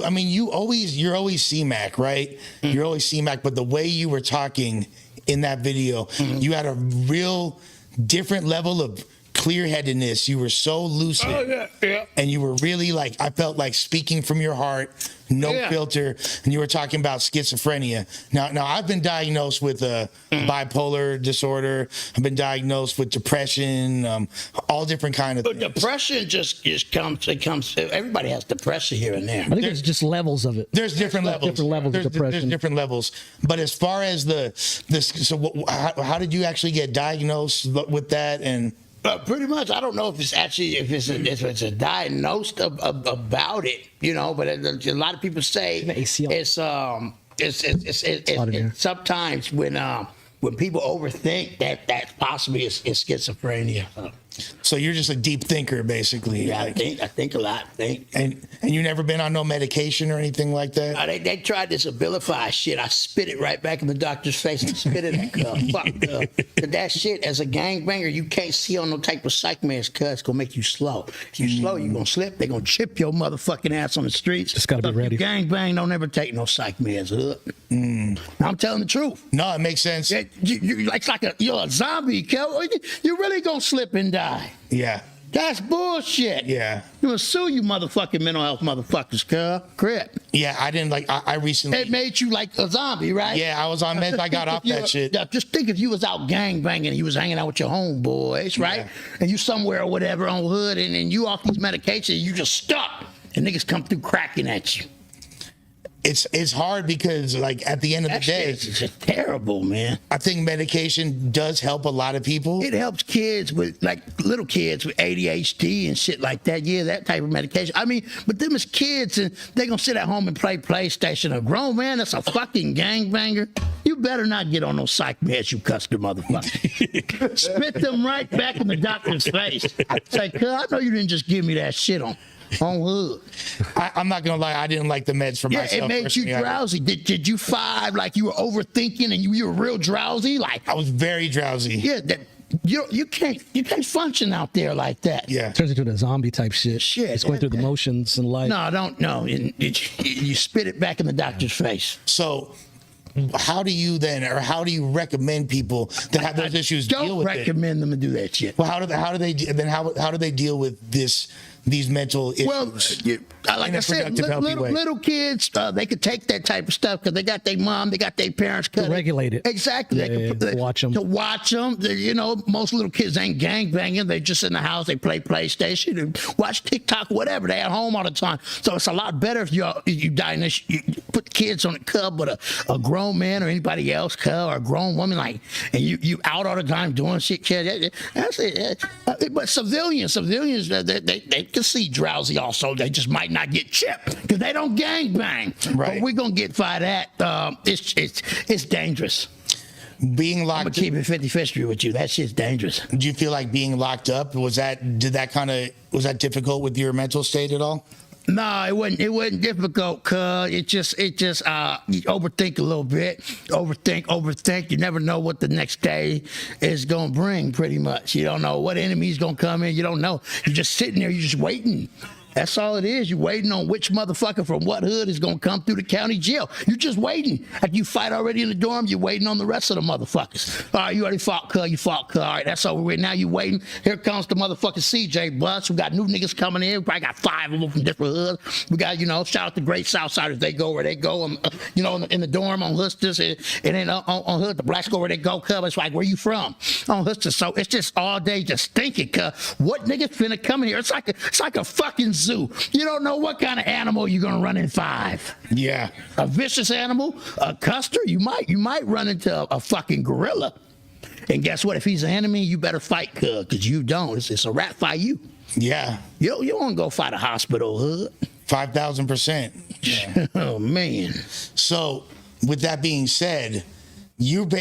I mean, you're always C-Mac, right? You're always C-Mac, but the way you were talking in that video, you had a real different level of clear-headedness. You were so lucid, and you were really like, I felt like speaking from your heart, no filter, and you were talking about schizophrenia. Now I've been diagnosed with bipolar disorder. I've been diagnosed with depression, all different kind of things. But depression just comes. It comes. Everybody has depression here and there. I think there's just levels of it. There's different levels. Different levels of depression. There's different levels. But as far as how did you actually get diagnosed with that? And pretty much, I don't know if it's actually if it's a diagnosed about it, you know. But a lot of people say it's sometimes when people overthink that possibly is schizophrenia. So you're just a deep thinker, basically. Yeah, I think a lot. And you never been on no medication or anything like that? They tried this Abilify shit. I spit it right back in the doctor's face and spit it at fuck that shit, as a gangbanger, you can't see on no type of psych meds, cuz it's gonna make you slow. If you slow, you're gonna slip. They're gonna chip your motherfucking ass on the streets. Just gotta be ready. Gangbang, don't ever take no psych meds. I'm telling the truth. No, it makes sense. You're a zombie, cuz. You really gonna slip and die. Yeah. That's bullshit. Yeah. You will sue you motherfucking mental health motherfuckers, Crip. Yeah, I didn't I recently. It made you like a zombie, right? Yeah, I was on meds. I got off that shit. Just think if you was out gangbanging and you was hanging out with your homeboys, right? Yeah. And you somewhere or whatever on hood and you off these medications, you just stuck and niggas come through cracking at you. It's hard because, like, at the end of the day, it's just terrible, man. I think medication does help a lot of people. It helps kids with, like, little kids with ADHD and shit like that. Yeah, that type of medication. I mean, but them as kids, and they gonna sit at home and play PlayStation. A grown man that's a fucking gangbanger, you better not get on those psych meds, you custer motherfucker. Spit them right back in the doctor's face. Say, cuz, I know you didn't just give me that shit on hood. I'm not gonna lie, I didn't like the meds for myself. Yeah, it made you drowsy. Did you find like you were overthinking and you were real drowsy? Like, I was very drowsy. Yeah, you can't function out there like that. Yeah, turns into the zombie type shit. It's going through the motions in life. No. You spit it back in the doctor's face. So how do you recommend people that have those issues deal with it? Don't recommend them to do that shit. Well, how do they deal with these mental issues? Well, like I said, little kids, they could take that type of stuff because they got their mom, they got their parents. To regulate it. Exactly. They watch them. To watch them. You know, most little kids ain't gangbanging. They just in the house. They play PlayStation and watch TikTok, whatever. They at home all the time. So it's a lot better if you diagnose, you put kids on the cub with a grown man or anybody else, cub, or a grown woman, like, and you out all the time doing shit, kid. That's it. But civilians, they can see drowsy also. They just might not get chipped because they don't gangbang. Right. But we're gonna get by that. It's dangerous. Being locked. I'm gonna keep it 50-50 with you. That shit's dangerous. Do you feel like being locked up was that difficult with your mental state at all? No, it wasn't difficult, cuz you overthink a little bit. Overthink. You never know what the next day is gonna bring, pretty much. You don't know what enemy's gonna come in. You don't know. You're just sitting there, you're just waiting. That's all it is. You're waiting on which motherfucker from what hood is going to come through the county jail. You're just waiting. Like you fight already in the dorm, you're waiting on the rest of the motherfuckers. All right, you already fought, cuz. You fought, cuz. All right, that's over with. Now you waiting. Here comes the motherfucking CJ bus. We got new niggas coming in. We probably got 5 of them from different hoods. We got, shout out to great Southsiders. They go where they go. In the dorm on Hustis. And then on hood, the blacks go where they go, cuz. It's like, where you from? On Hustis. So it's just all day just thinking, cuz. What nigga finna come in here? It's like a fucking zoo. You don't know what kind of animal you're gonna run in 5. Yeah. A vicious animal, a custer. You might run into a fucking gorilla. And guess what? If he's an enemy, you better fight, because you don't. It's a rat fight you. Yeah. You don't want to go fight a hospital hood. 5,000%. Yeah. Oh man. So with that being said, you're basically